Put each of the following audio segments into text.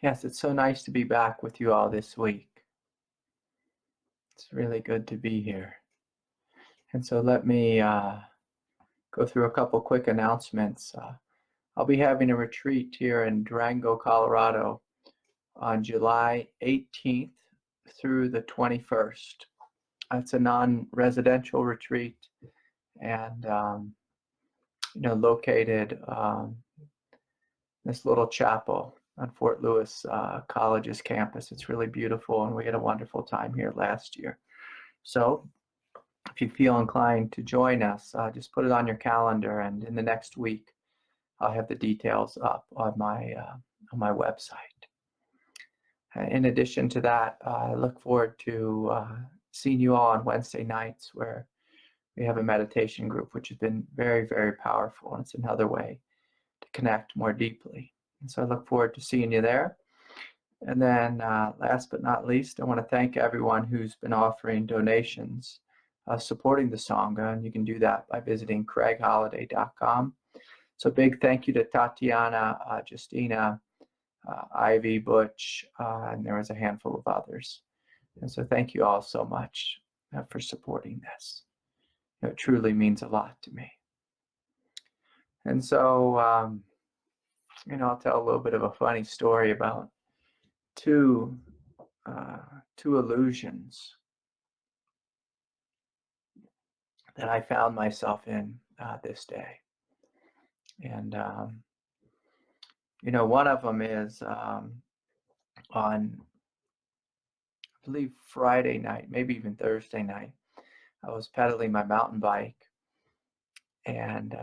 Yes, it's so nice to be back with you all this week. It's really good to be here. And so let me go through a couple quick announcements. I'll be having a retreat here in Durango, Colorado on July 18th through the 21st. It's a non-residential retreat and located this little chapel on Fort Lewis College's campus. It's really beautiful, and we had a wonderful time here last year. So if you feel inclined to join us, just put it on your calendar, and in the next week, I'll have the details up on my website. In addition to that, I look forward to seeing you all on Wednesday nights, where we have a meditation group, which has been very, very powerful, and it's another way to connect more deeply. And so I look forward to seeing you there. And then last but not least, I want to thank everyone who's been offering donations supporting the Sangha, and you can do that by visiting craigholiday.com. So big thank you to Tatiana, Justina, Ivy, Butch, and there was a handful of others. And so thank you all so much for supporting this. It truly means a lot to me. And so, I'll tell a little bit of a funny story about two illusions that I found myself in this day. And, one of them is on, I believe, Friday night, maybe even Thursday night. I was pedaling my mountain bike, and,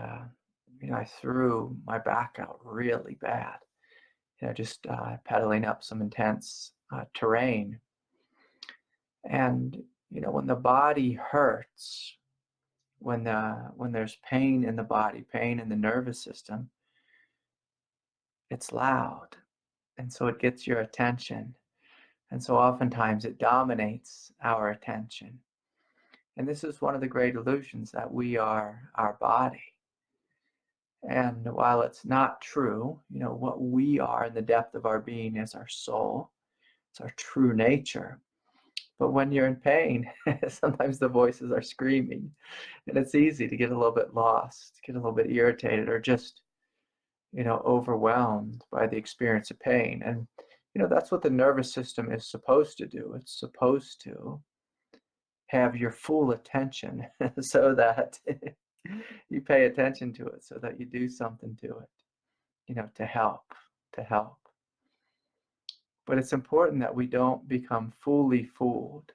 I threw my back out really bad, just pedaling up some intense terrain. And, when the body hurts, when there's pain in the body, pain in the nervous system, it's loud. And so it gets your attention. And so oftentimes it dominates our attention. And this is one of the great illusions, that we are our body. And while it's not true, what we are in the depth of our being is our soul. It's our true nature. But when you're in pain, sometimes the voices are screaming, and it's easy to get a little bit lost, get a little bit irritated, or just, overwhelmed by the experience of pain. And, that's what the nervous system is supposed to do. It's supposed to have your full attention so that you pay attention to it, so that you do something to it, to help. But it's important that we don't become fully fooled,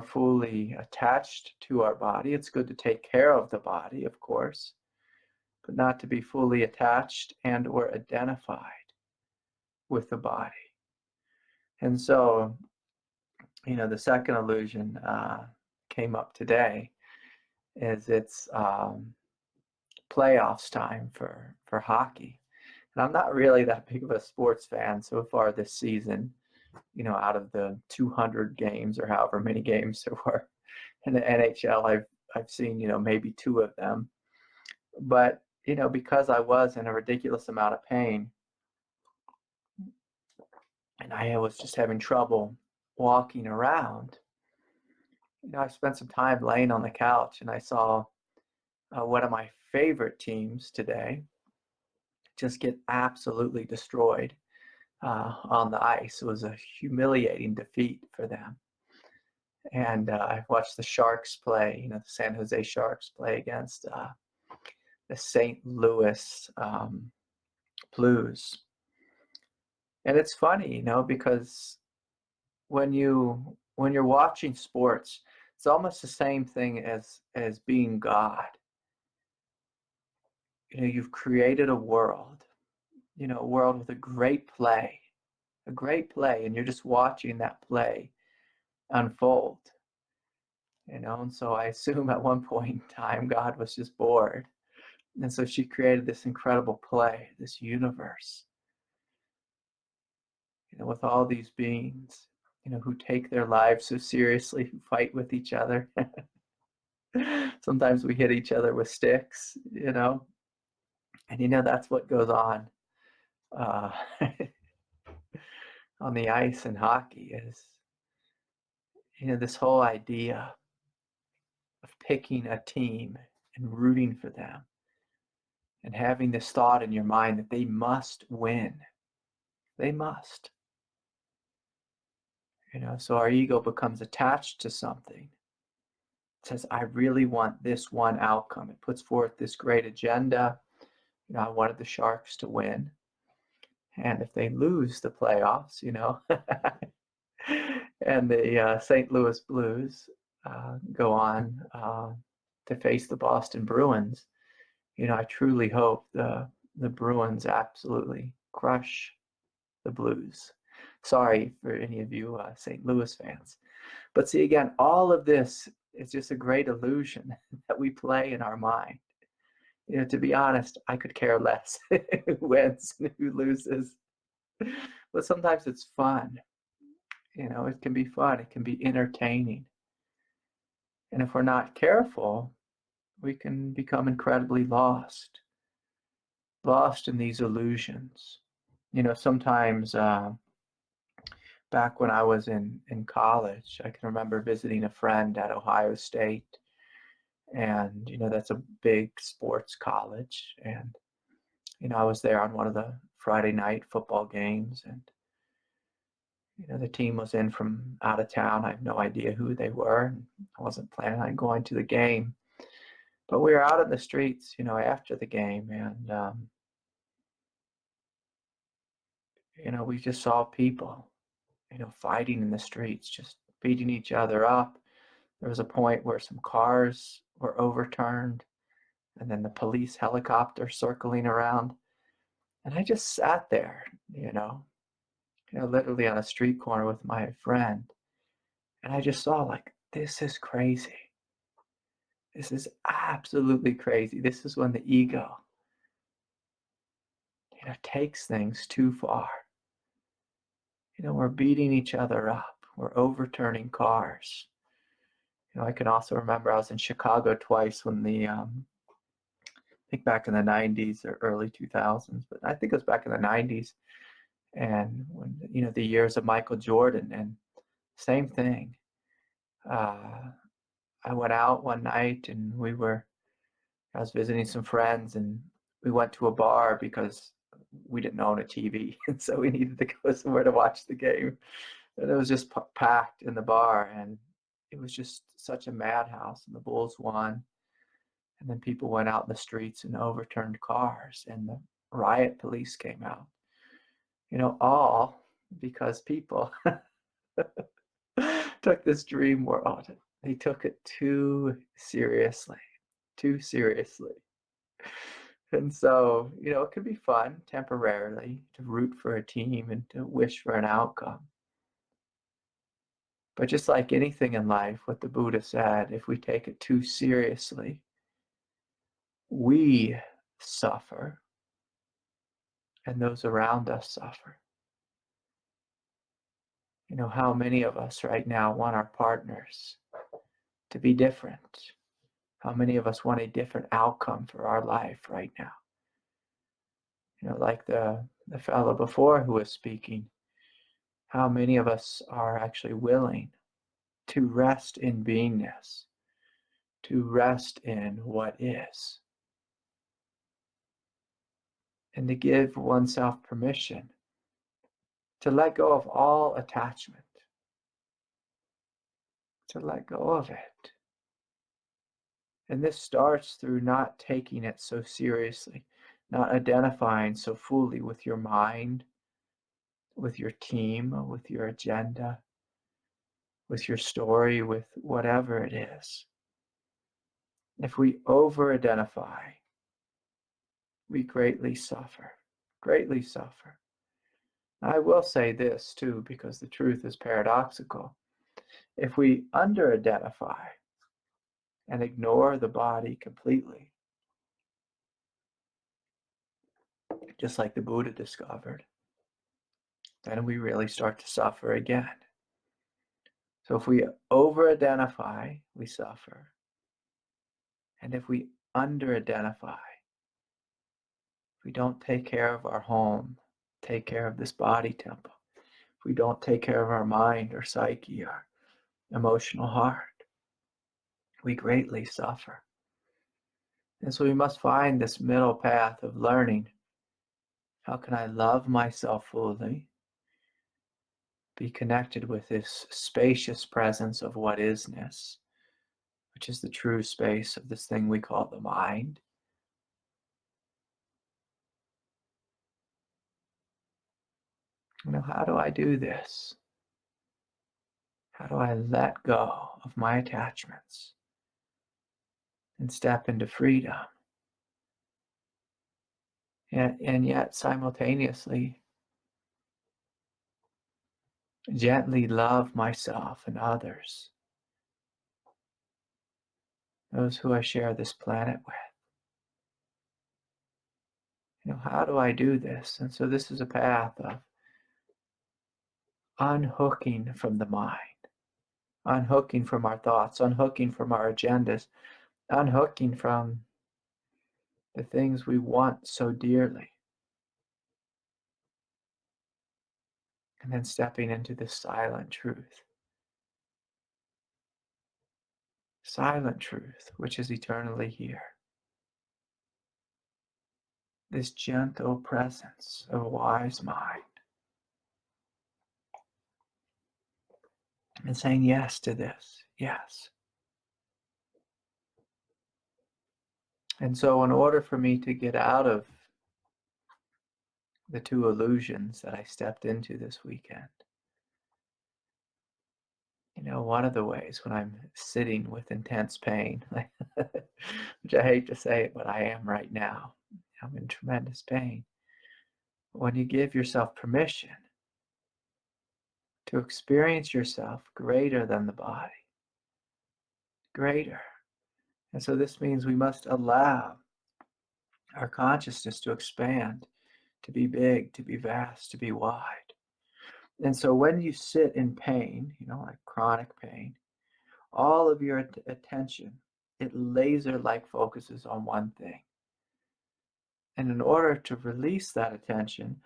fully attached to our body. It's good to take care of the body, of course, but not to be fully attached and or identified with the body. And so, the second illusion came up today, is it's playoffs time for hockey. And I'm not really that big of a sports fan so far this season, out of the 200 games or however many games there were in the NHL, I've seen, maybe 2 of them. But, because I was in a ridiculous amount of pain, and I was just having trouble walking around, I spent some time laying on the couch, and I saw one of my favorite teams today just get absolutely destroyed on the ice. It was a humiliating defeat for them. And I watched the Sharks play, the San Jose Sharks play against the St. Louis Blues. And it's funny, because when you're watching sports, it's almost the same thing as being God. You've created a world, a world with a great play, and you're just watching that play unfold, and so I assume at one point in time, God was just bored. And so she created this incredible play, this universe, with all these beings, who take their lives so seriously, who fight with each other. Sometimes we hit each other with sticks, and that's what goes on on the ice in hockey is, this whole idea of picking a team and rooting for them and having this thought in your mind that they must win. They must. So our ego becomes attached to something. It says, I really want this one outcome. It puts forth this great agenda. I wanted the Sharks to win. And if they lose the playoffs, and the St. Louis Blues go on to face the Boston Bruins, I truly hope the Bruins absolutely crush the Blues. Sorry for any of you St. Louis fans. But see, again, all of this is just a great illusion that we play in our mind. To be honest, I could care less who wins and who loses. But sometimes it's fun. It can be fun. It can be entertaining. And if we're not careful, we can become incredibly lost in these illusions. Sometimes back when I was in college, I can remember visiting a friend at Ohio State. And, that's a big sports college. And, I was there on one of the Friday night football games. And, the team was in from out of town. I have no idea who they were. I wasn't planning on going to the game. But we were out in the streets, after the game. And, we just saw people, fighting in the streets, just beating each other up. There was a point where some cars were overturned, and then the police helicopter circling around. And I just sat there, literally on a street corner with my friend. And I just saw, like, this is crazy. This is absolutely crazy. This is when the ego, takes things too far. We're beating each other up. We're overturning cars. I can also remember I was in Chicago twice when I think back in the 90s or early 2000s, but I think it was back in the 90s. And when, the years of Michael Jordan, and same thing. I went out one night and I was visiting some friends, and we went to a bar because we didn't own a TV. And so we needed to go somewhere to watch the game. And it was just packed in the bar, and it was just such a madhouse. And the Bulls won. And then people went out in the streets and overturned cars, and the riot police came out. All because people took this dream world. They took it too seriously. And so, it could be fun temporarily to root for a team and to wish for an outcome. But just like anything in life, what the Buddha said, if we take it too seriously, we suffer, and those around us suffer. How many of us right now want our partners to be different? How many of us want a different outcome for our life right now? Like the fellow before who was speaking, how many of us are actually willing to rest in beingness, to rest in what is, and to give oneself permission to let go of all attachment, to let go of it. And this starts through not taking it so seriously, not identifying so fully with your mind, with your team, with your agenda, with your story, with whatever it is. If we over-identify, we greatly suffer, greatly suffer. I will say this too, because the truth is paradoxical. If we under-identify and ignore the body completely, just like the Buddha discovered, then we really start to suffer again. So if we over-identify, we suffer. And if we under-identify, if we don't take care of our home, take care of this body temple, if we don't take care of our mind, our psyche, our emotional heart, we greatly suffer. And so we must find this middle path of learning. How can I love myself fully? Be connected with this spacious presence of what isness, which is the true space of this thing we call the mind. How do I do this? How do I let go of my attachments and step into freedom? And yet simultaneously gently love myself and others, those who I share this planet with. How do I do this? And so this is a path of unhooking from the mind, unhooking from our thoughts, unhooking from our agendas, unhooking from the things we want so dearly, and then stepping into the silent truth, which is eternally here. This gentle presence of a wise mind, and saying yes to this, yes. And so in order for me to get out of the two illusions that I stepped into this weekend, one of the ways when I'm sitting with intense pain, which I hate to say it, but I am right now. I'm in tremendous pain. When you give yourself permission to experience yourself greater than the body, greater. And so this means we must allow our consciousness to expand, to be big, to be vast, to be wide. And so when you sit in pain, like chronic pain, all of your attention, it laser-like focuses on one thing. And in order to release that attention,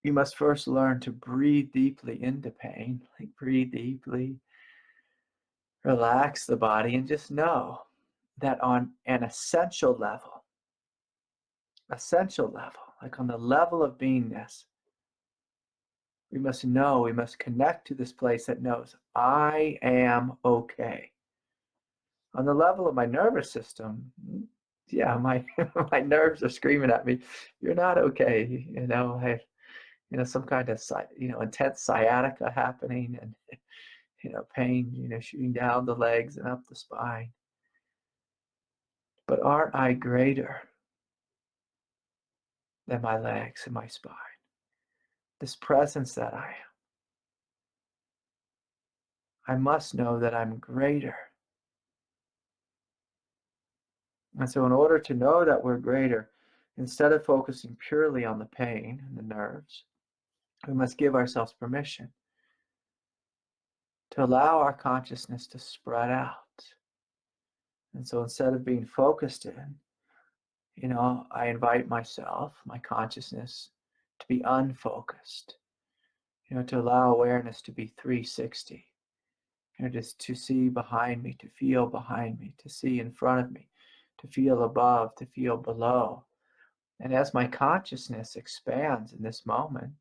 you must first learn to breathe deeply into pain, like breathe deeply, relax the body, and just know that on an essential level, like on the level of beingness, we must connect to this place that knows I am okay. On the level of my nervous system, yeah, my my nerves are screaming at me, you're not okay. I have some kind of intense sciatica happening, and pain shooting down the legs and up the spine. But aren't I greater than my legs and my spine? This presence that I must know that I'm greater. And so in order to know that we're greater, instead of focusing purely on the pain and the nerves, we must give ourselves permission to allow our consciousness to spread out. And so instead of being focused in, I invite myself, my consciousness, to be unfocused, to allow awareness to be 360, just to see behind me, to feel behind me, to see in front of me, to feel above, to feel below. And as my consciousness expands in this moment,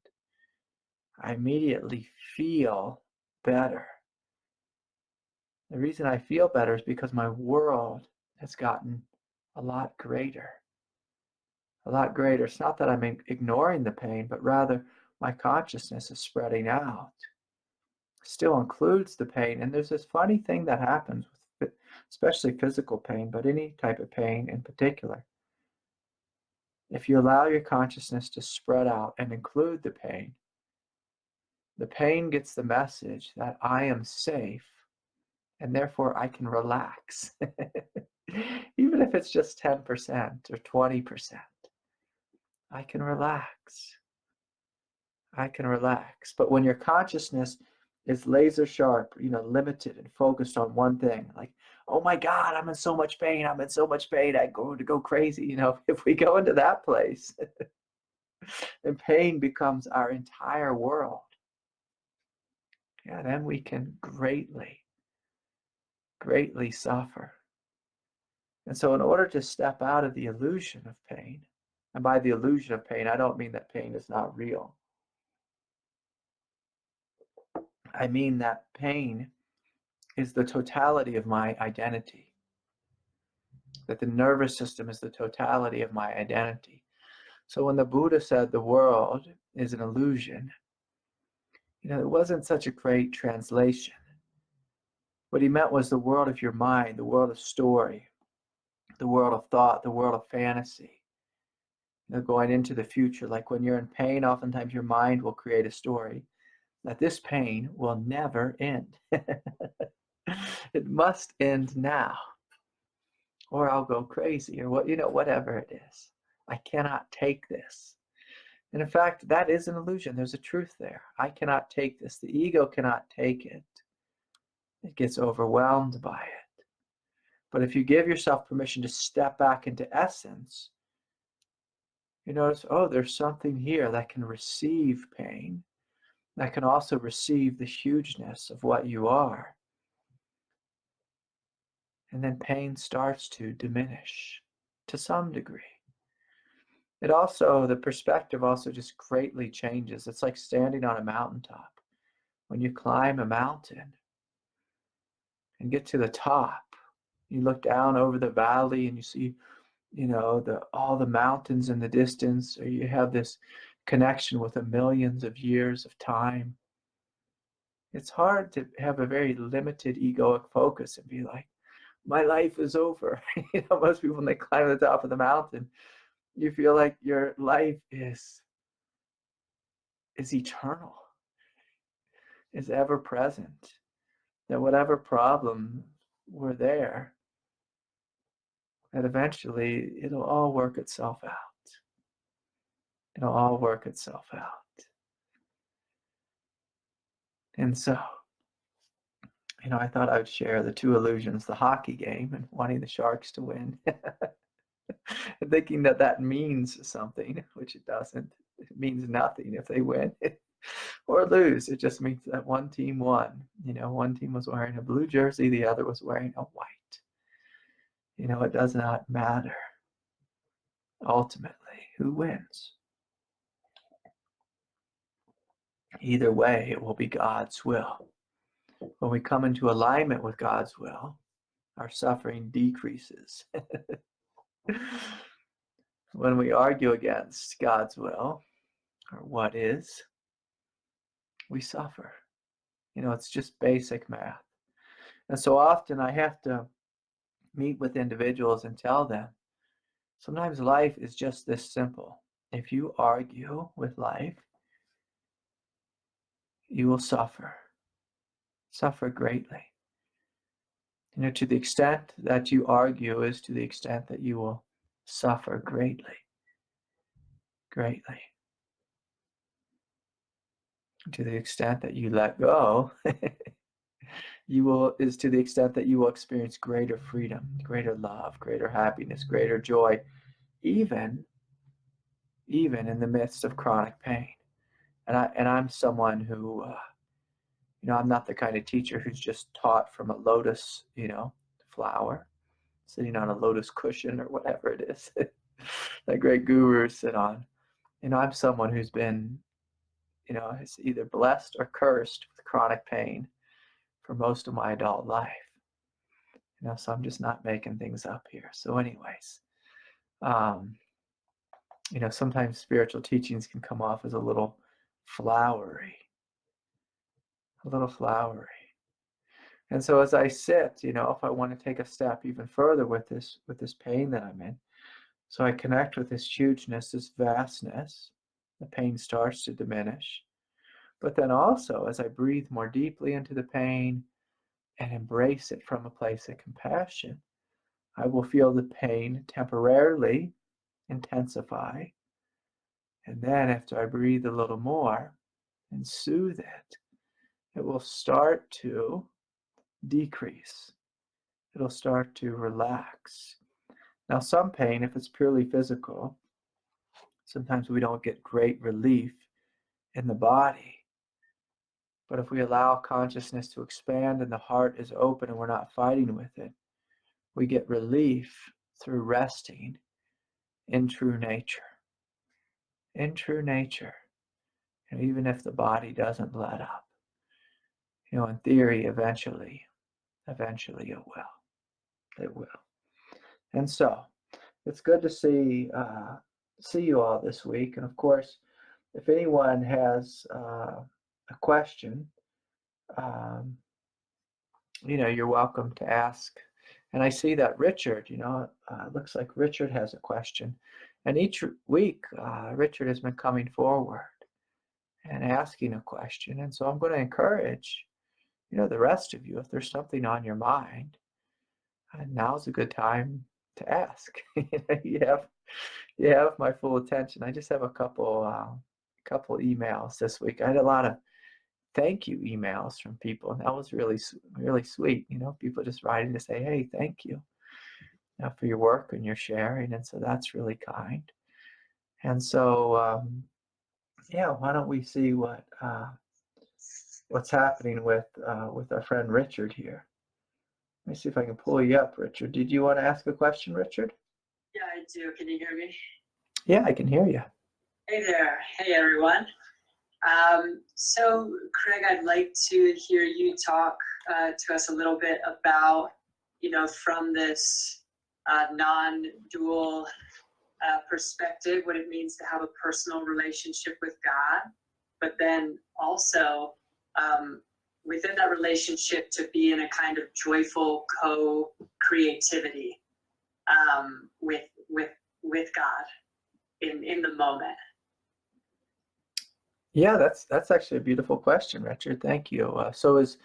I immediately feel better. The reason I feel better is because my world has gotten a lot greater. A lot greater. It's not that I'm ignoring the pain, but rather my consciousness is spreading out. Still includes the pain. And there's this funny thing that happens with especially physical pain, but any type of pain in particular. If you allow your consciousness to spread out and include the pain gets the message that I am safe and therefore I can relax. Even if it's just 10% or 20%, I can relax. I can relax. But when your consciousness is laser sharp, limited and focused on one thing, like, oh my God, I'm in so much pain. I'm in so much pain. I'm going to go crazy. If we go into that place, then pain becomes our entire world. yeah, then we can greatly, greatly suffer. And so in order to step out of the illusion of pain, and by the illusion of pain, I don't mean that pain is not real. I mean that pain is the totality of my identity, that the nervous system is the totality of my identity. So when the Buddha said the world is an illusion, it wasn't such a great translation. What he meant was the world of your mind, the world of story, the world of thought, the world of fantasy. Going into the future, like when you're in pain, oftentimes your mind will create a story that this pain will never end. It must end now, or I'll go crazy, or whatever it is. I cannot take this. And in fact, that is an illusion. There's a truth there. I cannot take this. The ego cannot take it. It gets overwhelmed by it. But if you give yourself permission to step back into essence, you notice, oh, there's something here that can receive pain, that can also receive the hugeness of what you are. And then pain starts to diminish to some degree. The perspective also just greatly changes. It's like standing on a mountaintop. When you climb a mountain and get to the top, you look down over the valley and you see, all the mountains in the distance, or you have this connection with the millions of years of time. It's hard to have a very limited egoic focus and be like, my life is over. Most people, when they climb to the top of the mountain, you feel like your life is eternal, is ever present. That whatever problem were there, that eventually it'll all work itself out. It'll all work itself out. And so, I thought I would share the two illusions, the hockey game and wanting the Sharks to win. Thinking that means something, which it doesn't. It means nothing if they win or lose. It just means that one team won. One team was wearing a blue jersey, the other was wearing a white. It does not matter ultimately who wins. Either way, it will be God's will. When we come into alignment with God's will, our suffering decreases. When we argue against God's will, or what is, we suffer. It's just basic math. And so often I have to meet with individuals and tell them, sometimes life is just this simple. If you argue with life, you will suffer greatly. To the extent that you argue is to the extent that you will suffer greatly. To the extent that you let go, is to the extent that you will experience greater freedom, greater love, greater happiness, greater joy, even in the midst of chronic pain. And I'm someone who, I'm not the kind of teacher who's just taught from a lotus, flower, sitting on a lotus cushion or whatever it is that great gurus sit on. I'm someone who's been, is either blessed or cursed with chronic pain for most of my adult life. So I'm just not making things up here. So anyways, sometimes spiritual teachings can come off as a little flowery. And so as I sit, if I want to take a step even further with this pain that I'm in, so I connect with this hugeness, this vastness, the pain starts to diminish. But then also, as I breathe more deeply into the pain and embrace it from a place of compassion, I will feel the pain temporarily intensify. And then after I breathe a little more and soothe it, it will start to decrease. It'll start to relax. Now, some pain, if it's purely physical, sometimes we don't get great relief in the body. But if we allow consciousness to expand and the heart is open and we're not fighting with it, we get relief through resting in true nature. In true nature. And even if the body doesn't let up, in theory, eventually it will. It will. And so, it's good to see you all this week. And of course, if anyone has a question, you're welcome to ask. And I see that Richard, it looks like Richard has a question. And each week, Richard has been coming forward and asking a question. And so I'm going to encourage, the rest of you, if there's something on your mind, now's a good time to ask. You have my full attention. I just have a couple emails this week. I had a lot of thank you emails from people, and that was really sweet. People just writing to say, hey, thank you for your work and your sharing, and so that's really kind. And so why don't we see what's happening with our friend Richard here. Let me see if I can pull you up, Richard. Did you want to ask a question, Richard? Yeah, I do. Can you hear me? Yeah, I can hear you. Hey there. Hey, everyone. So, Craig, I'd like to hear you talk to us a little bit about, from this non-dual perspective, what it means to have a personal relationship with God, but then also within that relationship to be in a kind of joyful co-creativity with God in the moment. Yeah, that's actually a beautiful question, Richard. Thank you. So is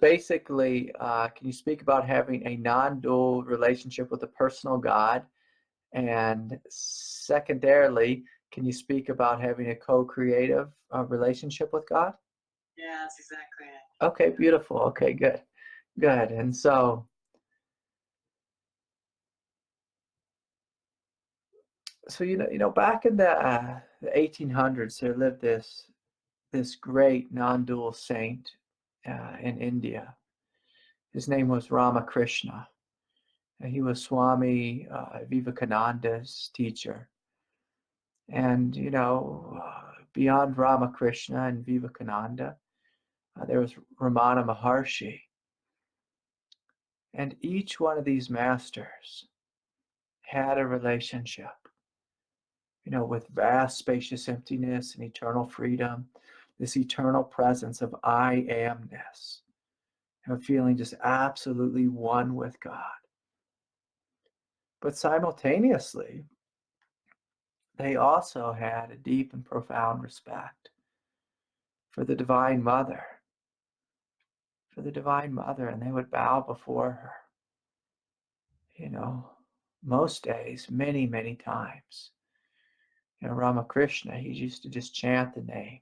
basically, can you speak about having a non-dual relationship with a personal God? And secondarily, can you speak about having a co-creative relationship with God? Yeah, that's exactly it. Okay, beautiful. Okay, good. And so back in the 1800s, there lived this great non-dual saint in India. His name was Ramakrishna. He was Swami Vivekananda's teacher. And, beyond Ramakrishna and Vivekananda, there was Ramana Maharshi. And each one of these masters had a relationship, with vast spacious emptiness and eternal freedom, this eternal presence of I amness, feeling just absolutely one with God. But simultaneously, they also had a deep and profound respect for the Divine Mother, and they would bow before her, most days, many, many times. Ramakrishna, he used to just chant the name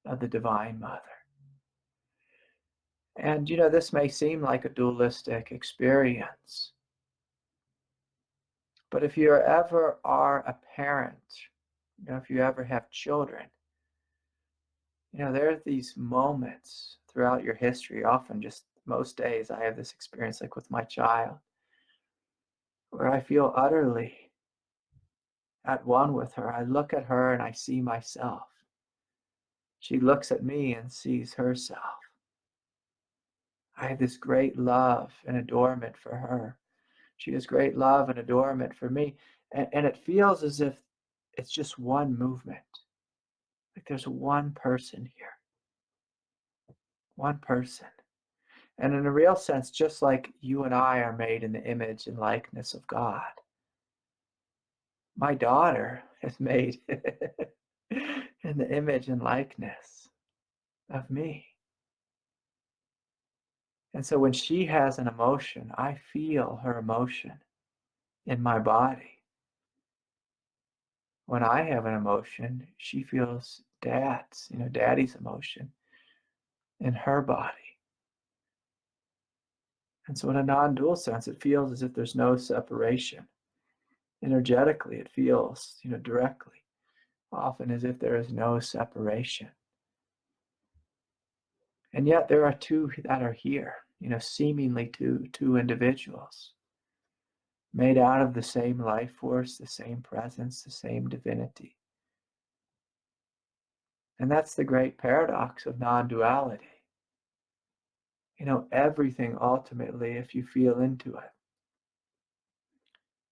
of the Divine Mother. And, this may seem like a dualistic experience, but if you ever are a parent, if you ever have children, there are these moments throughout your history, often just most days I have this experience like with my child, where I feel utterly at one with her. I look at her and I see myself. She looks at me and sees herself. I have this great love and adornment for her. She has great love and adornment for me. And it feels as if it's just one movement. Like there's one person here. One person. And in a real sense, just like you and I are made in the image and likeness of God, my daughter is made in the image and likeness of me. And so when she has an emotion, I feel her emotion in my body. When I have an emotion, she feels daddy's emotion in her body. And so in a non-dual sense, it feels as if there's no separation. Energetically, it feels, directly, often as if there is no separation. And yet there are two that are here, seemingly two individuals made out of the same life force, the same presence, the same divinity. And that's the great paradox of non-duality. Everything ultimately, if you feel into it,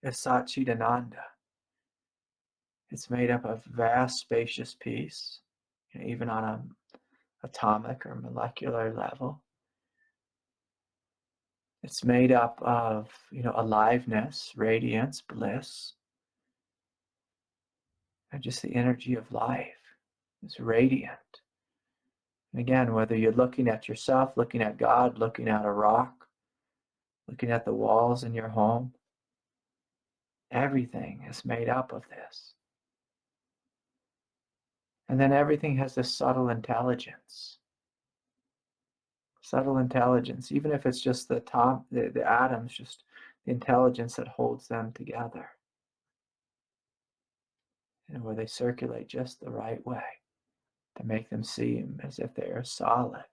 is Satchidananda. It's made up of vast, spacious peace, even on an atomic or molecular level. It's made up of, aliveness, radiance, bliss, and just the energy of life. It's radiant. And again, whether you're looking at yourself, looking at God, looking at a rock, looking at the walls in your home, everything is made up of this. And then everything has this subtle intelligence. Subtle intelligence, even if it's just the atoms, just the intelligence that holds them together. Where they circulate just the right way to make them seem as if they are solid.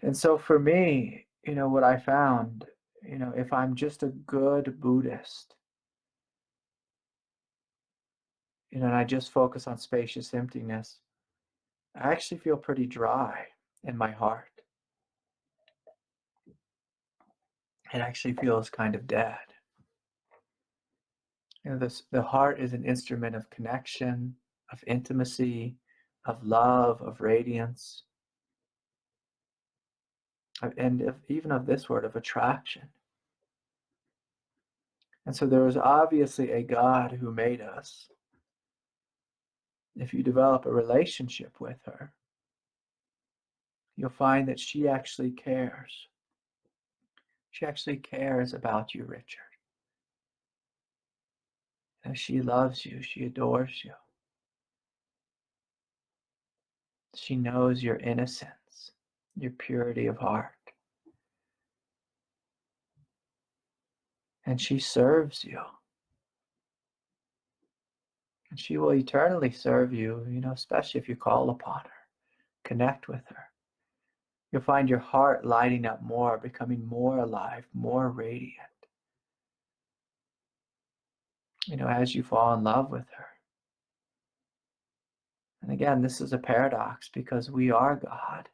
And so for me, what I found, if I'm just a good Buddhist, and I just focus on spacious emptiness, I actually feel pretty dry in my heart. It actually feels kind of dead. The heart is an instrument of connection, of intimacy, of love, of radiance, and even of this word, of attraction. And so there is obviously a God who made us. If you develop a relationship with her, you'll find that she actually cares. She actually cares about you, Richard. And she loves you. She adores you. She knows your innocence, your purity of heart. And she serves you. And she will eternally serve you, especially if you call upon her, connect with her. You'll find your heart lighting up more, becoming more alive, more radiant, as you fall in love with her. And again, this is a paradox because we are God.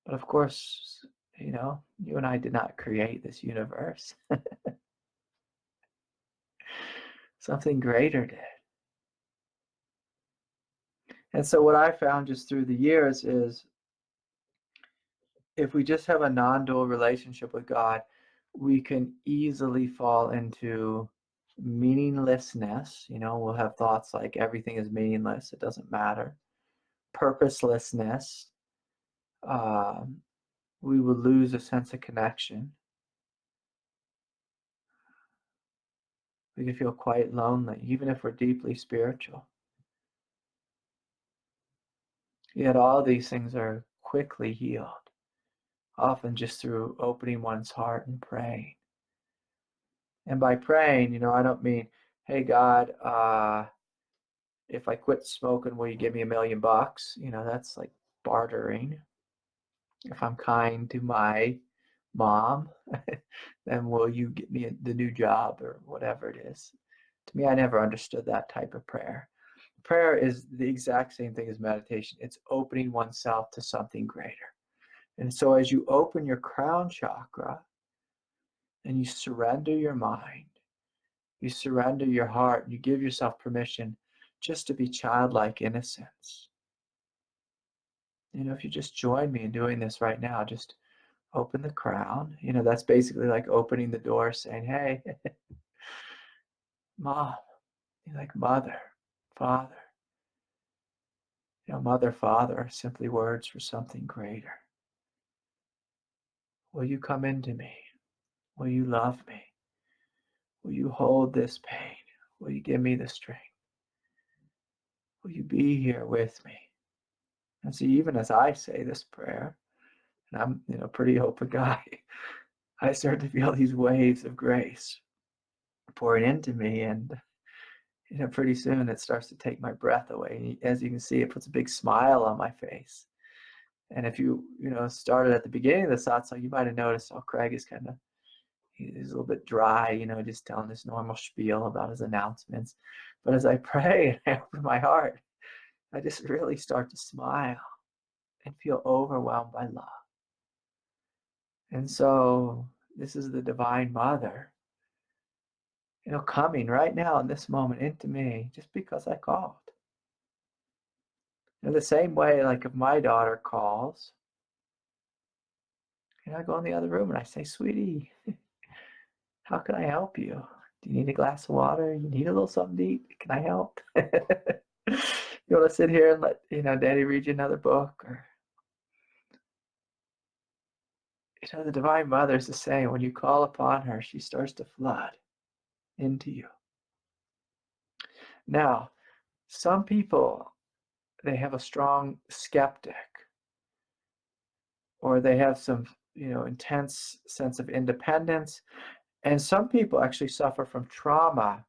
But of course, you and I did not create this universe. Something greater did. And so what I found just through the years is if we just have a non-dual relationship with God, we can easily fall into meaninglessness. We'll have thoughts like everything is meaningless, it doesn't matter. Purposelessness. We will lose a sense of connection. We can feel quite lonely, even if we're deeply spiritual. Yet all these things are quickly healed, often just through opening one's heart and praying. And by praying, I don't mean, hey, God, if I quit smoking, will you give me $1 million? That's like bartering. If I'm kind to my mom, then will you get me the new job or whatever it is? To me, I never understood that type of prayer. Prayer is the exact same thing as meditation. It's opening oneself to something greater. And so as you open your crown chakra and you surrender your mind, you surrender your heart, and you give yourself permission just to be childlike innocence. If you just join me in doing this right now, just open the crown. That's basically like opening the door saying, hey, Mom, like mother, father. Mother, father are simply words for something greater. Will you come into me? Will you love me? Will you hold this pain? Will you give me the strength? Will you be here with me? And see, even as I say this prayer, and I'm a pretty open guy, I start to feel these waves of grace pouring into me, and pretty soon it starts to take my breath away. And as you can see, it puts a big smile on my face. And if you started at the beginning of the satsang, you might have noticed, Craig is he's a little bit dry, just telling his normal spiel about his announcements. But as I pray and I open my heart, I just really start to smile and feel overwhelmed by love. And so this is the Divine Mother, coming right now in this moment into me just because I called. In the same way, like if my daughter calls, I go in the other room and I say, sweetie, how can I help you? Do you need a glass of water? You need a little something to eat? Can I help? You want to sit here and let, Daddy read you another book? Or, the Divine Mother is the same. When you call upon her, she starts to flood into you. Now, some people, they have a strong skeptic, or they have some, intense sense of independence. And some people actually suffer from trauma.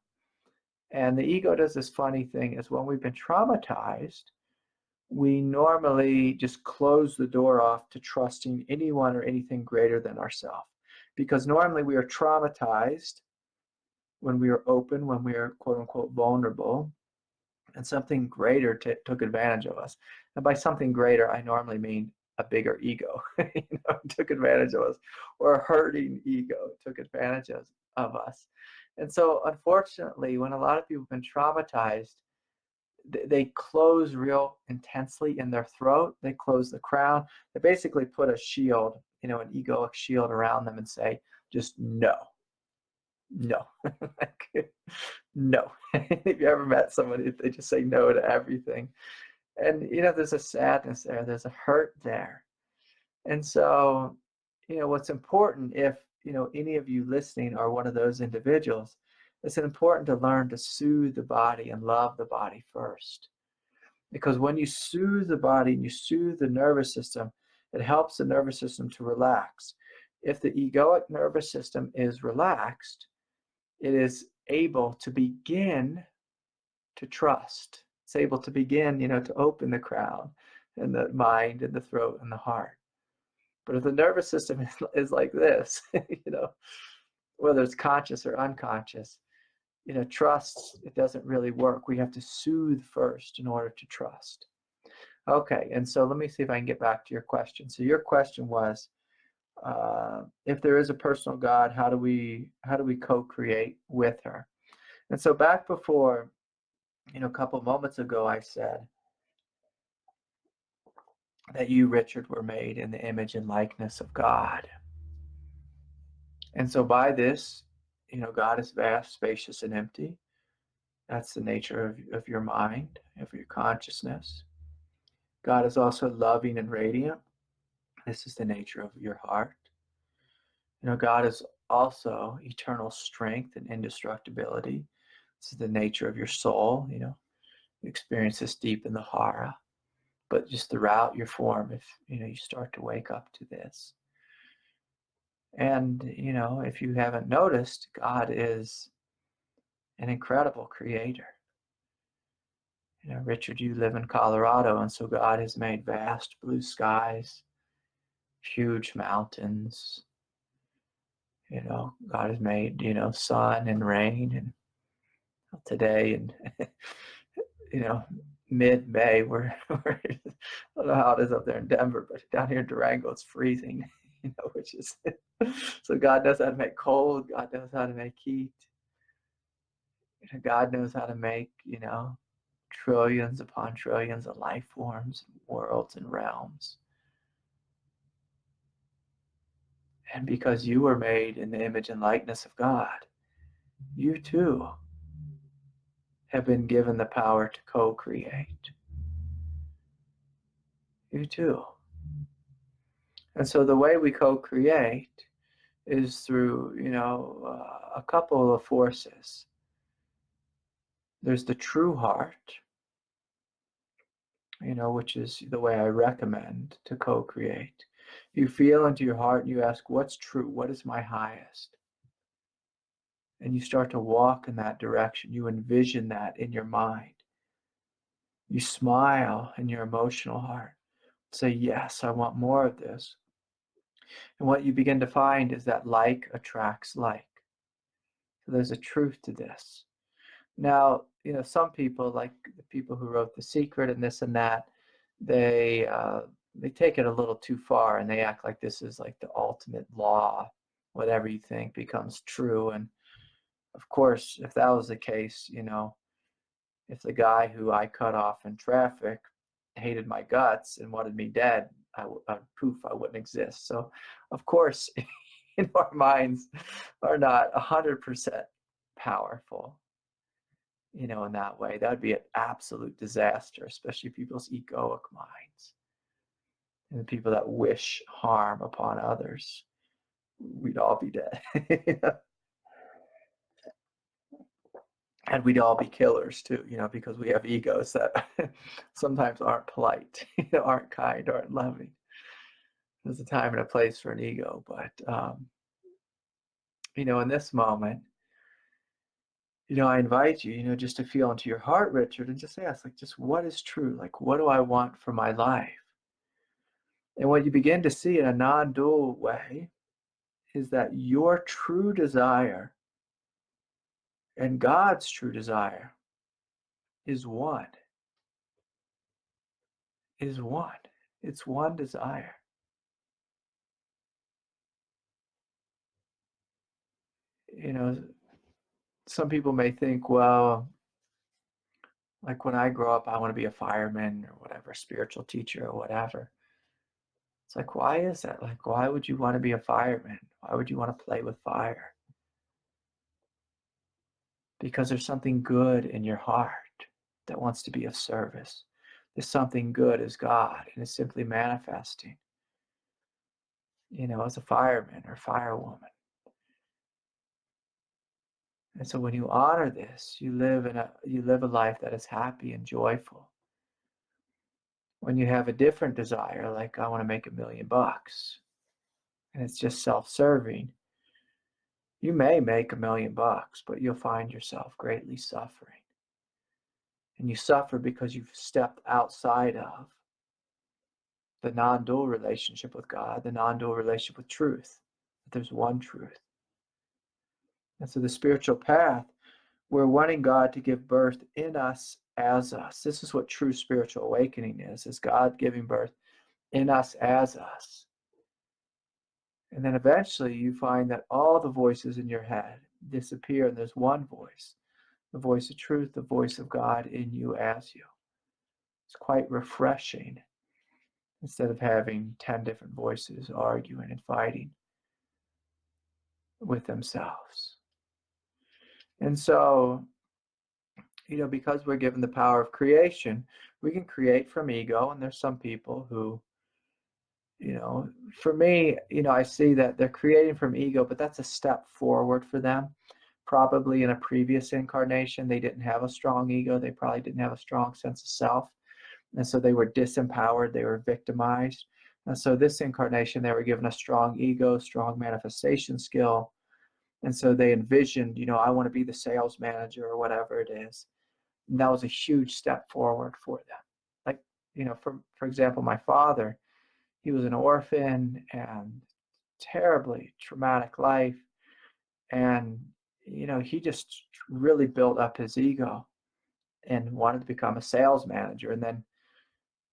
And the ego does this funny thing is when we've been traumatized, we normally just close the door off to trusting anyone or anything greater than ourselves. Because normally we are traumatized when we are open, when we are quote unquote vulnerable, and something greater took advantage of us. And by something greater, I normally mean a bigger ego, took advantage of us, or a hurting ego took advantage of us. And so unfortunately, when a lot of people have been traumatized, they close real intensely in their throat. They close the crown. They basically put a shield, an egoic shield around them and say, just no. No. No. If you ever met somebody, they just say no to everything. And, there's a sadness there. There's a hurt there. And so, what's important if, any of you listening are one of those individuals, it's important to learn to soothe the body and love the body first. Because when you soothe the body and you soothe the nervous system, it helps the nervous system to relax. If the egoic nervous system is relaxed, it is able to begin to trust. It's able to begin, to open the crown and the mind and the throat and the heart. But if the nervous system is like this, whether it's conscious or unconscious, trust, it doesn't really work. We have to soothe first in order to trust. Okay, and so let me see if I can get back to your question. So your question was, if there is a personal God, how do we co-create with her? And so back before, a couple moments ago, I said that you, Richard, were made in the image and likeness of God. And so by this, God is vast, spacious, and empty. That's the nature of your mind, of your consciousness. God is also loving and radiant. This is the nature of your heart. God is also eternal strength and indestructibility. This is the nature of your soul. You experience this deep in the hara, but just throughout your form, if you start to wake up to this. And if you haven't noticed, God is an incredible creator. Richard, you live in Colorado, and so God has made vast blue skies, huge mountains. God has made, sun and rain. And today, and mid-May, we're I don't know how it is up there in Denver, but down here in Durango, it's freezing, which is, so God knows how to make cold. God knows how to make heat. God knows how to make, trillions upon trillions of life forms, worlds, and realms. And because you were made in the image and likeness of God, you too have been given the power to co-create. You too. And so the way we co-create is through, a couple of forces. There's the true heart, which is the way I recommend to co-create. You feel into your heart and you ask, what's true? What is my highest? and you start to walk in that direction. You envision that in your mind. You smile in your emotional heart. Say, yes, I want more of this. And what you begin to find is that like attracts like. So there's a truth to this. Now, some people, like the people who wrote The Secret and this and that, they take it a little too far, and they act like this is like the ultimate law. Whatever you think becomes true. And of course, if that was the case, if the guy who I cut off in traffic hated my guts and wanted me dead, I wouldn't exist. So, of course, our minds are not 100% powerful, in that way. That would be an absolute disaster, especially people's egoic minds and the people that wish harm upon others. We'd all be dead. And we'd all be killers too, because we have egos that sometimes aren't polite, aren't kind, aren't loving. There's a time and a place for an ego, but in this moment, I invite you, just to feel into your heart, Richard, and just ask, like, just what is true? Like, what do I want for my life? And what you begin to see in a non-dual way is that your true desire and God's true desire is one. Is one. It's one desire. Some people may think, well, like when I grow up, I want to be a fireman or whatever, spiritual teacher or whatever. It's like, why is that? Like, why would you want to be a fireman? Why would you want to play with fire? Because there's something good in your heart that wants to be of service. There's something good as God, and it's simply manifesting, as a fireman or firewoman. And so when you honor this, you live a life that is happy and joyful. When you have a different desire, like I want to make $1 million, and it's just self-serving, you may make $1 million, but you'll find yourself greatly suffering. And you suffer because you've stepped outside of the non-dual relationship with God, the non-dual relationship with truth. There's one truth. And so the spiritual path, we're wanting God to give birth in us as us. This is what true spiritual awakening is God giving birth in us as us. And then eventually you find that all the voices in your head disappear, and there's one voice, the voice of truth, the voice of God in you as you. It's quite refreshing, instead of having 10 different voices arguing and fighting with themselves. And so, because we're given the power of creation, we can create from ego. And there's some people who, for me, I see that they're creating from ego, but that's a step forward for them. Probably in a previous incarnation, they didn't have a strong ego. They probably didn't have a strong sense of self. And so they were disempowered. They were victimized. And so this incarnation, they were given a strong ego, strong manifestation skill. And so they envisioned, I want to be the sales manager or whatever it is. And that was a huge step forward for them. Like, for example, my father, he was an orphan and terribly traumatic life. And, he just really built up his ego and wanted to become a sales manager. And then,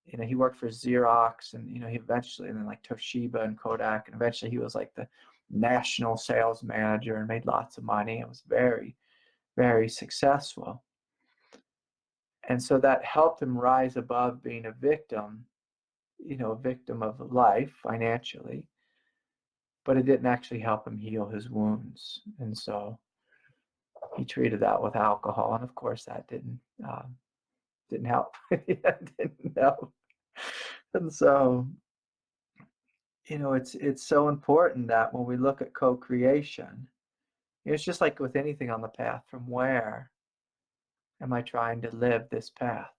he worked for Xerox, and, he eventually, and then like Toshiba and Kodak, and eventually he was like the national sales manager and made lots of money and was very, very successful. And so that helped him rise above being a victim, a victim of life financially, but it didn't actually help him heal his wounds. And so he treated that with alcohol, and of course that didn't help. Didn't help. And so, it's so important that when we look at co-creation, it's just like with anything on the path, from where am I trying to live this path?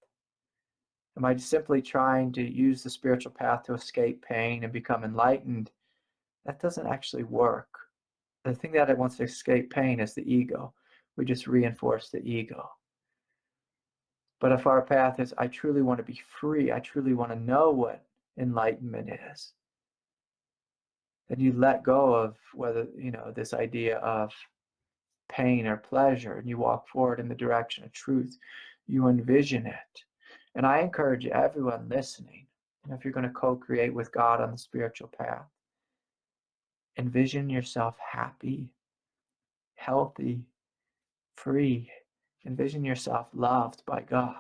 Am I simply trying to use the spiritual path to escape pain and become enlightened? That doesn't actually work. the thing that it wants to escape pain is the ego. We just reinforce the ego. But if our path is, I truly want to be free, I truly want to know what enlightenment is, then you let go of whether, this idea of pain or pleasure, and you walk forward in the direction of truth. You envision it. And I encourage everyone listening, if you're going to co-create with God on the spiritual path, envision yourself happy, healthy, free. Envision yourself loved by God.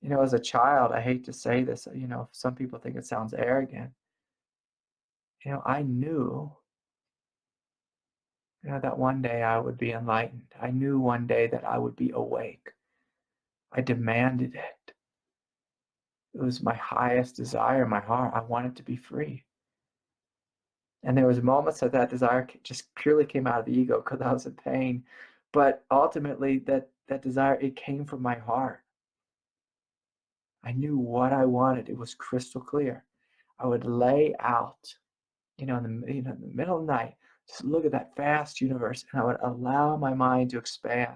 As a child, I hate to say this, some people think it sounds arrogant. I knew, that one day I would be enlightened. I knew one day that I would be awake. I demanded it. It was my highest desire in my heart. I wanted to be free. And there was moments that desire just purely came out of the ego because I was in pain. But ultimately, that desire, it came from my heart. I knew what I wanted. It was crystal clear. I would lay out, in the middle of the night, just look at that vast universe, and I would allow my mind to expand.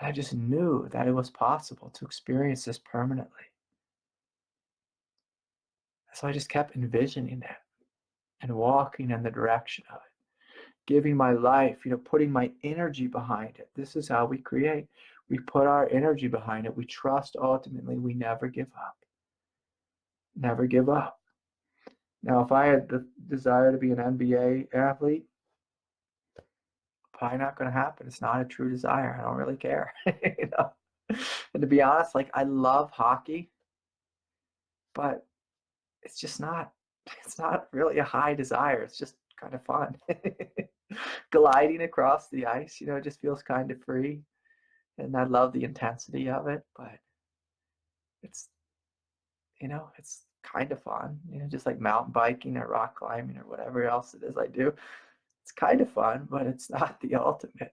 And I just knew that it was possible to experience this permanently. So I just kept envisioning it and walking in the direction of it, giving my life, putting my energy behind it. This is how we create. We put our energy behind it. We trust ultimately. We never give up. Never give up. Now, if I had the desire to be an NBA athlete, probably not going to happen. It's not a true desire. I don't really care. And to be honest, I love hockey, but it's just not, it's not really a high desire. It's just kind of fun. Gliding across the ice, it just feels kind of free. And I love the intensity of it, but it's, it's kind of fun, just like mountain biking or rock climbing or whatever else it is I do. It's kind of fun, but it's not the ultimate.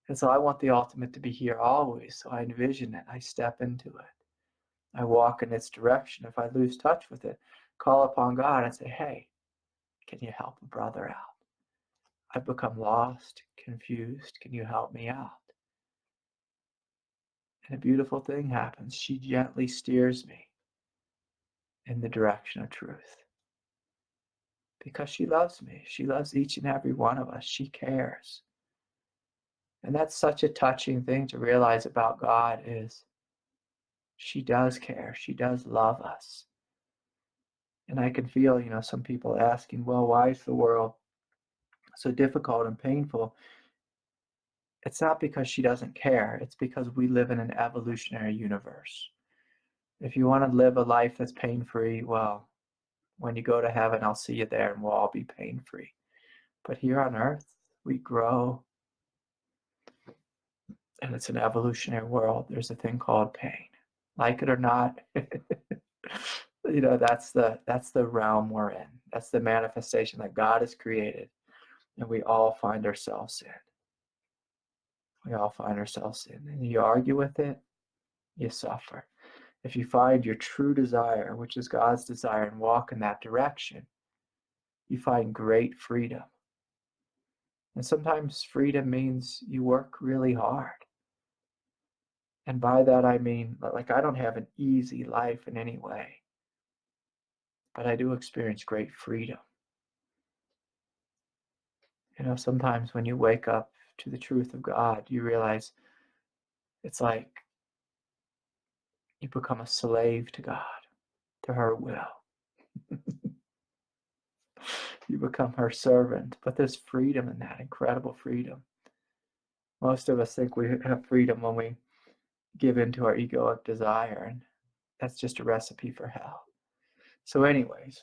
And so I want the ultimate to be here always. So I envision it. I step into it. I walk in its direction. If I lose touch with it, call upon God and say, hey, can you help a brother out? I've become lost, confused. Can you help me out? And a beautiful thing happens. She gently steers me in the direction of truth. Because she loves me. She loves each and every one of us. She cares. And that's such a touching thing to realize about God is she does care. She does love us. And I can feel, some people asking, well, why is the world so difficult and painful? It's not because she doesn't care. It's because we live in an evolutionary universe. If you want to live a life that's pain-free, well, when you go to heaven, I'll see you there and we'll all be pain-free. But here on earth, we grow. And it's an evolutionary world. There's a thing called pain. Like it or not, that's the realm we're in. That's the manifestation that God has created. And we all find ourselves in. We all find ourselves in. And you argue with it, you suffer. If you find your true desire, which is God's desire, and walk in that direction, you find great freedom. And sometimes freedom means you work really hard. And by that I mean, I don't have an easy life in any way, but I do experience great freedom. Sometimes when you wake up to the truth of God, you realize it's like you become a slave to God, to her will. You become her servant, but there's freedom in that, incredible freedom. Most of us think we have freedom when we give in to our egoic desire, and that's just a recipe for hell. So anyways,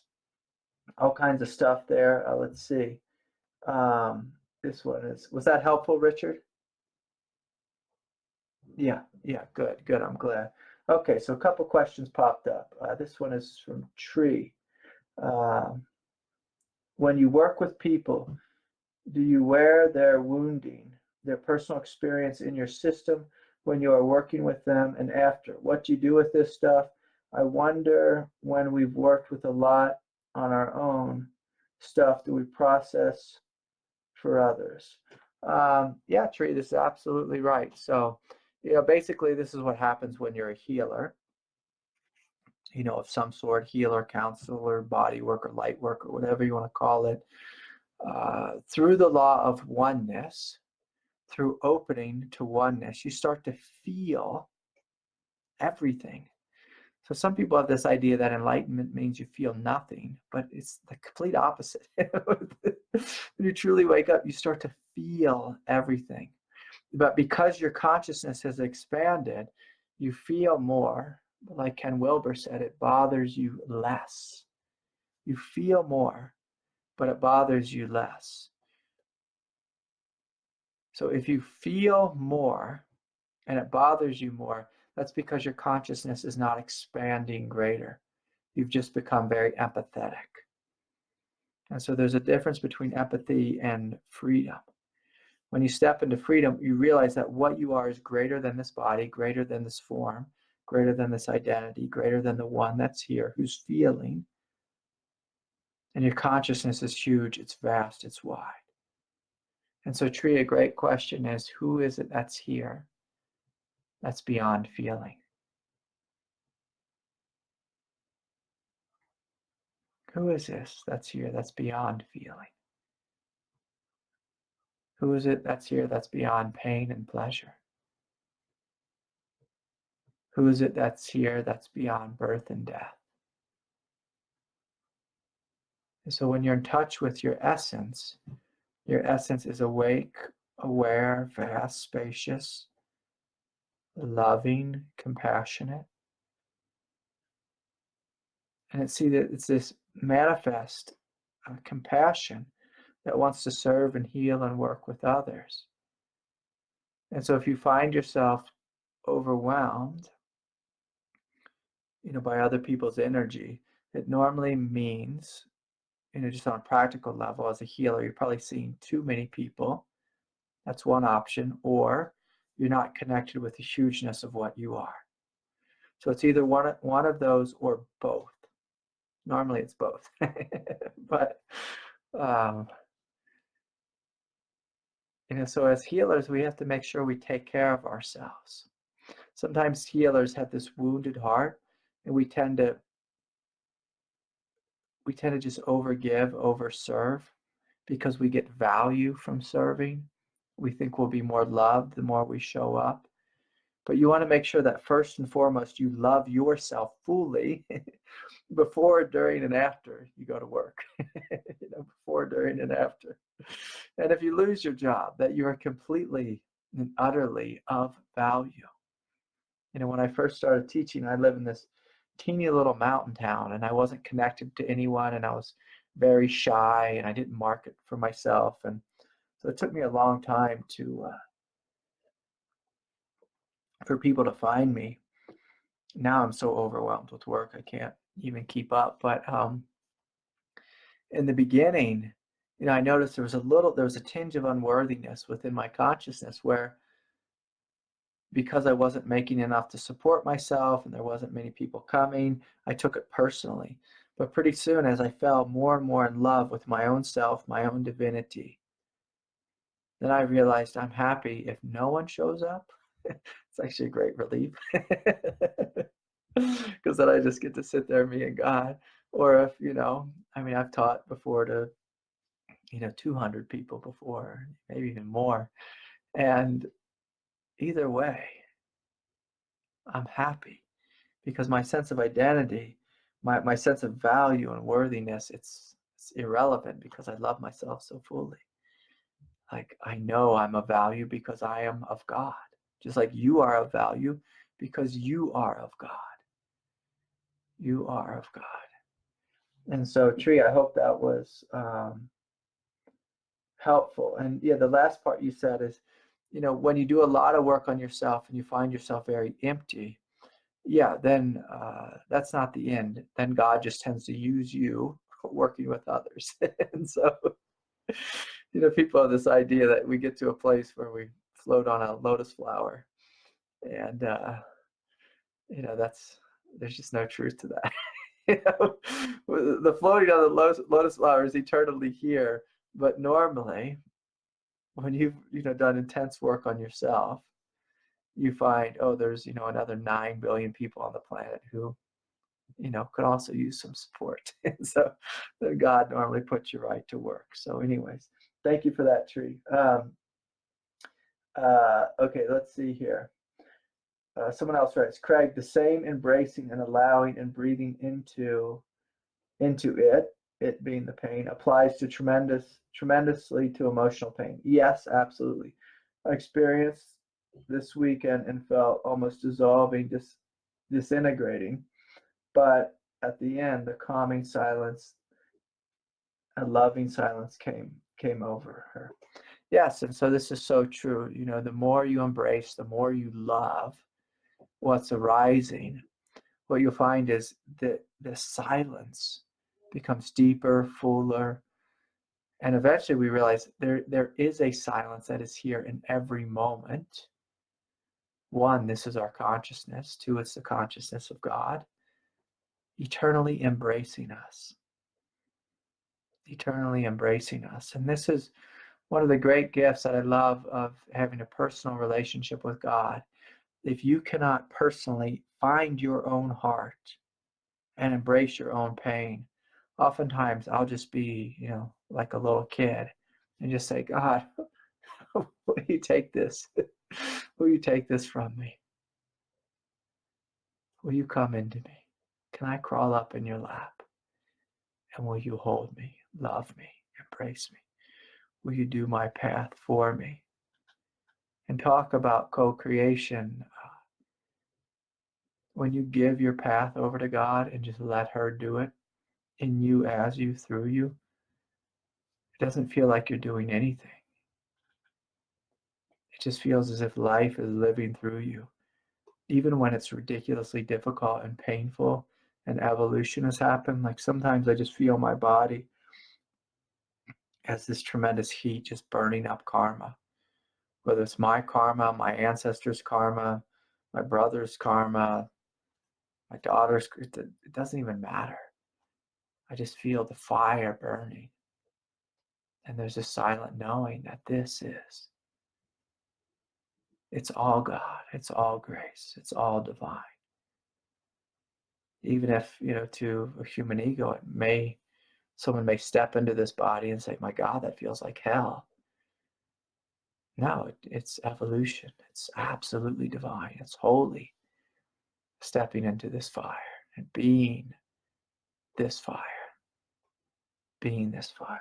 all kinds of stuff there. Let's see. This one was that helpful, Richard? Yeah, good. I'm glad. Okay, so a couple questions popped up. This one is from Tree. When you work with people, do you wear their wounding, their personal experience in your system when you are working with them and after? What do you do with this stuff? I wonder when we've worked with a lot on our own, stuff do we process for others? Yeah, Tree, this is absolutely right. So, basically this is what happens when you're a healer, of some sort, healer, counselor, body work, or light work, or whatever you want to call it. Through the law of oneness, through opening to oneness, you start to feel everything. So some people have this idea that enlightenment means you feel nothing, but it's the complete opposite. When you truly wake up, you start to feel everything. But because your consciousness has expanded, you feel more. Like Ken Wilber said, it bothers you less. You feel more, but it bothers you less. So if you feel more and it bothers you more, that's because your consciousness is not expanding greater. You've just become very empathetic. And so there's a difference between empathy and freedom. When you step into freedom, you realize that what you are is greater than this body, greater than this form, greater than this identity, greater than the one that's here, who's feeling. And your consciousness is huge, it's vast, it's wide. And so, Tree, a great question is, who is it that's here that's beyond feeling? Who is this that's here that's beyond feeling? Who is it that's here that's beyond pain and pleasure? Who is it that's here that's beyond birth and death? And so when you're in touch with your essence is awake, aware, vast, spacious, loving, compassionate. And it's this manifest compassion that wants to serve and heal and work with others. And so if you find yourself overwhelmed, by other people's energy, it normally means, just on a practical level, as a healer, you're probably seeing too many people. That's one option. Or you're not connected with the hugeness of what you are. So it's either one of those or both. Normally it's both. But, so as healers, we have to make sure we take care of ourselves. Sometimes healers have this wounded heart, and we tend to just overgive, overserve, because we get value from serving. We think we'll be more loved the more we show up. But you want to make sure that first and foremost, you love yourself fully before, during, and after you go to work. Before, during, and after. And if you lose your job, that you are completely and utterly of value. When I first started teaching, I live in this teeny little mountain town, and I wasn't connected to anyone, and I was very shy, and I didn't market for myself. And so it took me a long time for people to find me. Now I'm so overwhelmed with work, I can't even keep up. But in the beginning, I noticed there was a tinge of unworthiness within my consciousness, where because I wasn't making enough to support myself and there wasn't many people coming, I took it personally. But pretty soon, as I fell more and more in love with my own self, my own divinity, then I realized I'm happy if no one shows up. It's actually a great relief. Because then I just get to sit there, me and God. Or if, I've taught before to, 200 people before, maybe even more. And either way, I'm happy, because my sense of identity, my sense of value and worthiness, it's irrelevant, because I love myself so fully. Like, I know I'm of value because I am of God, just like you are of value because you are of God. You are of God. And so, Tree, I hope that was helpful. And yeah, the last part you said is, when you do a lot of work on yourself and you find yourself very empty, yeah, then that's not the end. Then God just tends to use you working with others. And so, people have this idea that we get to a place where we float on a lotus flower. And, there's just no truth to that. You know, the floating on the lotus flower is eternally here. But normally, when you've done intense work on yourself, you find, oh, there's another 9 billion people on the planet who could also use some support. And so God normally puts you right to work. So anyways, thank you for that, Tree. Okay, let's see here. Someone else writes, Craig, the same embracing and allowing and breathing into it being the pain, applies to tremendously to emotional pain. Yes, absolutely. I experienced this weekend and felt almost dissolving, disintegrating. But at the end, the calming silence, a loving silence came over her. Yes, and so this is so true. The more you embrace, the more you love what's arising, what you'll find is that the silence becomes deeper, fuller, and eventually we realize there is a silence that is here in every moment. One, this is our consciousness. Two, it's the consciousness of God, eternally embracing us. Eternally embracing us. And this is one of the great gifts that I love of having a personal relationship with God. If you cannot personally find your own heart and embrace your own pain, oftentimes I'll just be, like a little kid and just say, God, will you take this? Will you take this from me? Will you come into me? Can I crawl up in your lap? And will you hold me, love me, embrace me? Will you do my path for me? And talk about co-creation. When you give your path over to God and just let her do it in you, as you, through you, it doesn't feel like you're doing anything. It just feels as if life is living through you. Even when it's ridiculously difficult and painful and evolution has happened, like sometimes I just feel my body as this tremendous heat just burning up karma. Whether it's my karma, my ancestors' karma, my brother's karma, my daughter's, it doesn't even matter. I just feel the fire burning. And there's a silent knowing that it's all God, it's all grace, it's all divine. Even if, to a human ego, someone may step into this body and say, my God, that feels like hell. No, it's evolution. It's absolutely divine. It's holy. Stepping into this fire and being this fire. Being this fire.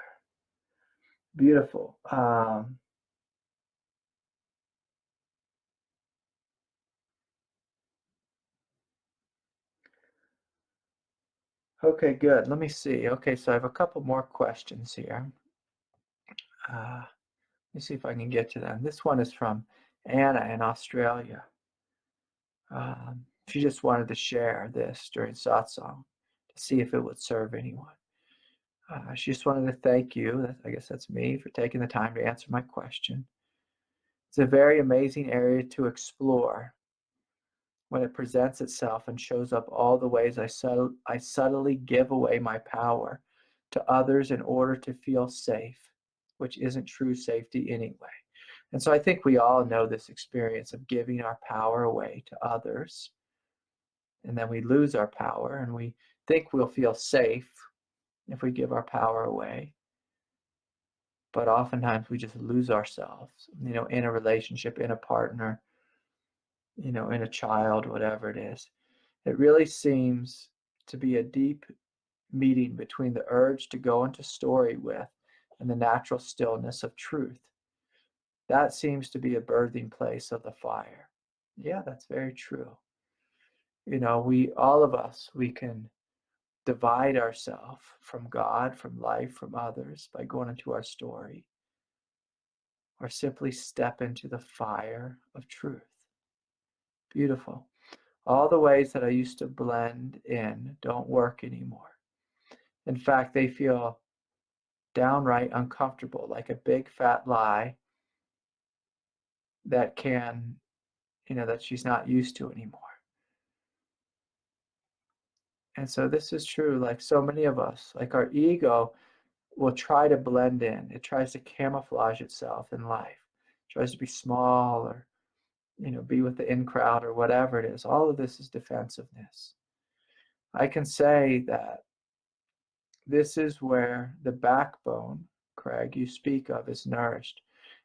Beautiful. Okay, good. Let me see. Okay, so I have a couple more questions here. Let me see if I can get to them. This one is from Anna in Australia. She just wanted to share this during satsang to see if it would serve anyone. She just wanted to thank you, I guess that's me, for taking the time to answer my question. It's a very amazing area to explore when it presents itself and shows up all the ways I subtly give away my power to others in order to feel safe, which isn't true safety anyway. And so I think we all know this experience of giving our power away to others, and then we lose our power, and we think we'll feel safe if we give our power away. But oftentimes we just lose ourselves, in a relationship, in a partner, in a child, whatever it is. It really seems to be a deep meeting between the urge to go into story with and the natural stillness of truth. That seems to be a birthing place of the fire. Yeah, that's very true. All of us, we can divide ourselves from God, from life, from others by going into our story, or simply step into the fire of truth. Beautiful. All the ways that I used to blend in don't work anymore. In fact, they feel downright uncomfortable, like a big fat lie that that she's not used to anymore. And so this is true, like so many of us, like our ego will try to blend in. It tries to camouflage itself in life. It tries to be small or, be with the in crowd or whatever it is. All of this is defensiveness. I can say that this is where the backbone, Craig, you speak of is nourished.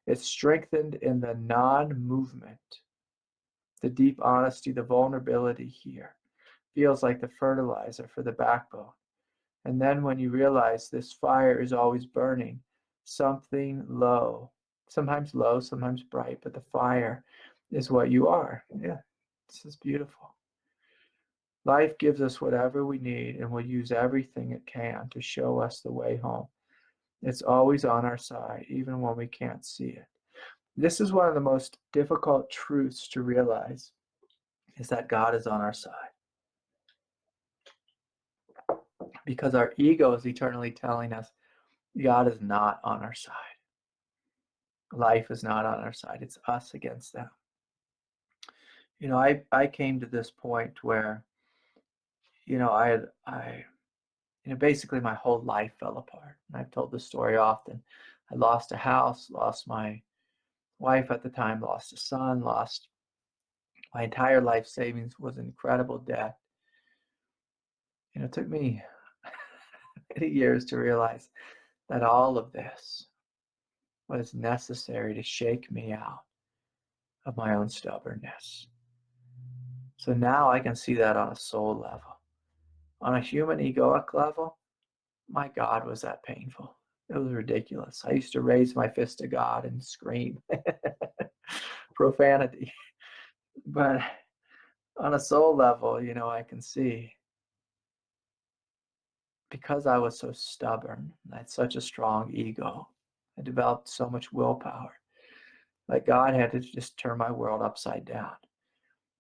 It's strengthened in the non-movement, the deep honesty, the vulnerability here feels like the fertilizer for the backbone. And then when you realize this fire is always burning, something low, sometimes bright, but the fire is what you are. Yeah, this is beautiful. Life gives us whatever we need and will use everything it can to show us the way home. It's always on our side, even when we can't see it. This is one of the most difficult truths to realize, is that God is on our side. Because our ego is eternally telling us God is not on our side. Life is not on our side. It's us against them. I came to this point where, basically my whole life fell apart. And I've told this story often. I lost a house, lost my wife at the time, lost a son, lost my entire life savings, was incredible debt. It took me many years to realize that all of this was necessary to shake me out of my own stubbornness. So now I can see that on a soul level. On a human egoic level, my God, was that painful. It was ridiculous. I used to raise my fist to God and scream profanity. But on a soul level, I can see, because I was so stubborn, I had such a strong ego, I developed so much willpower, like God had to just turn my world upside down.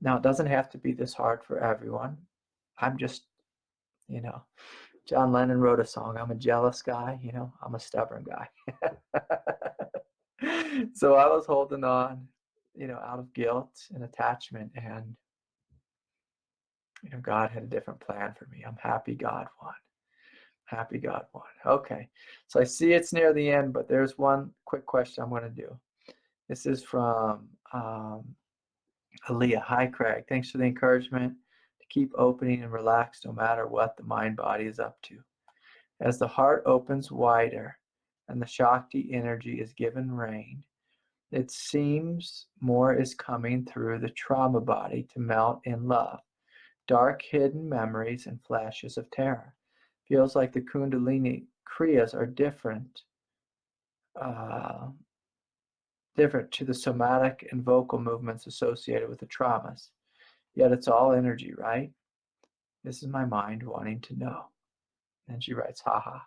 Now, it doesn't have to be this hard for everyone. I'm just, John Lennon wrote a song, I'm a jealous guy, I'm a stubborn guy. So I was holding on, out of guilt and attachment, and, God had a different plan for me. I'm happy God won. Happy God won. Okay, so I see it's near the end, but there's one quick question I'm going to do. This is from Aaliyah. Hi, Craig. Thanks for the encouragement to keep opening and relax no matter what the mind-body is up to. As the heart opens wider and the Shakti energy is given rein, it seems more is coming through the trauma body to melt in love. Dark hidden memories and flashes of terror. Feels like the kundalini kriyas are different to the somatic and vocal movements associated with the traumas. Yet it's all energy, right? This is my mind wanting to know. And she writes, haha.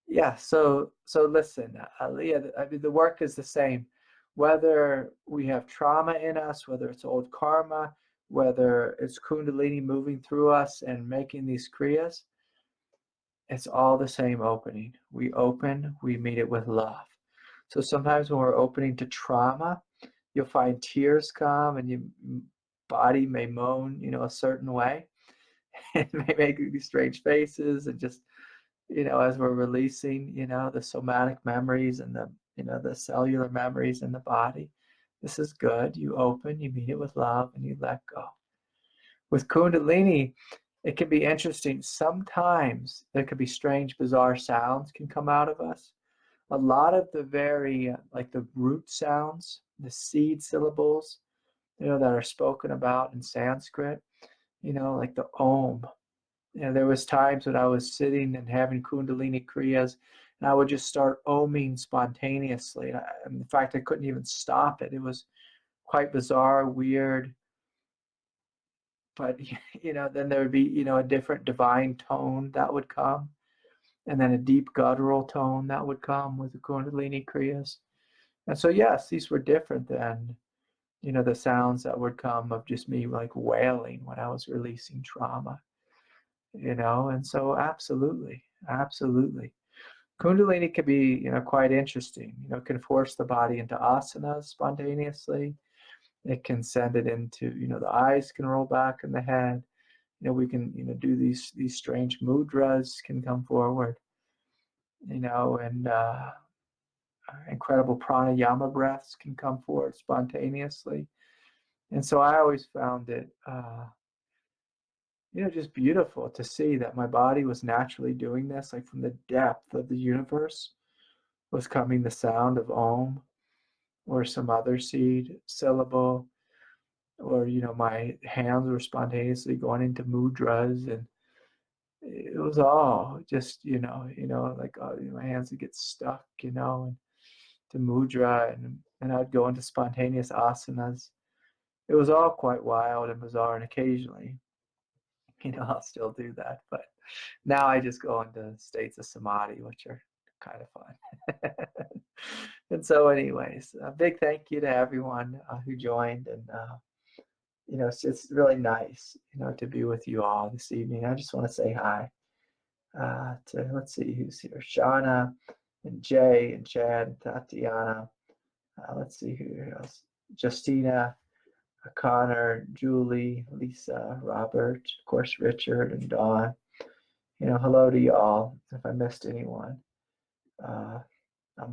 Yeah, so listen, Leah, I mean, the work is the same. Whether we have trauma in us, whether it's old karma, whether it's kundalini moving through us and making these kriyas, it's all the same opening. We open, we meet it with love. So sometimes when we're opening to trauma, you'll find tears come and your body may moan, a certain way. It may make these strange faces, and just, as we're releasing, the somatic memories and the cellular memories in the body. This is good. You open, you meet it with love, and you let go. With kundalini, it can be interesting. Sometimes there could be strange, bizarre sounds can come out of us. A lot of the very, like the root sounds, the seed syllables, that are spoken about in Sanskrit, like the Om. There was times when I was sitting and having kundalini kriyas, and I would just start oming spontaneously. In fact, I couldn't even stop it. It was quite bizarre, weird. But, then there would be, a different divine tone that would come, and then a deep guttural tone that would come with the kundalini kriyas. And so, yes, these were different than, the sounds that would come of just me like wailing when I was releasing trauma, and so absolutely. Kundalini can be, quite interesting, can force the body into asanas spontaneously. It can send it into, the eyes can roll back in the head. we can, do these strange mudras can come forward, and incredible pranayama breaths can come forward spontaneously. And so I always found it, just beautiful to see that my body was naturally doing this, like from the depth of the universe was coming the sound of Om or some other seed syllable, or, my hands were spontaneously going into mudras, and it was all just, like my hands would get stuck, and to mudra, and I'd go into spontaneous asanas. It was all quite wild and bizarre, and occasionally, I'll still do that. But now I just go into states of samadhi, which are kind of fun. And so anyways, a big thank you to everyone who joined. And, it's just really nice, to be with you all this evening. I just want to say hi to, let's see who's here, Shauna and Jay and Chad and Tatiana. Let's see who else, Justina, Connor, Julie, Lisa, Robert, of course, Richard and Dawn. Hello to y'all, if I missed anyone.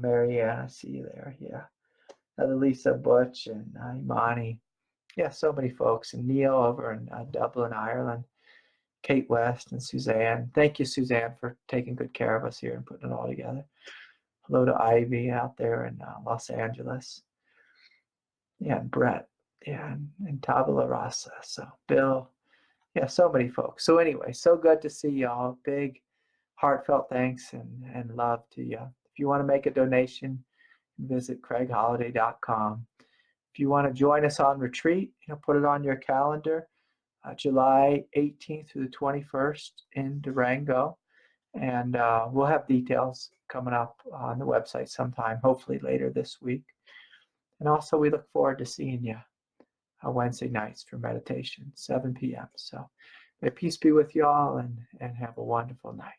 Marianne, I see you there, yeah. Lisa, Butch, and Imani. Yeah, so many folks. And Neil over in Dublin, Ireland. Kate West and Suzanne. Thank you, Suzanne, for taking good care of us here and putting it all together. Hello to Ivy out there in Los Angeles. Yeah, and Brett. Yeah, and Tabula Rasa. So Bill. Yeah, so many folks. So anyway, so good to see y'all. Big heartfelt thanks and love to you. If you want to make a donation, visit craigholiday.com. If you want to join us on retreat, put it on your calendar. July 18th through the 21st in Durango. And we'll have details coming up on the website sometime, hopefully later this week. And also, we look forward to seeing you Wednesday nights for meditation, 7 p.m. So may peace be with you all, and have a wonderful night.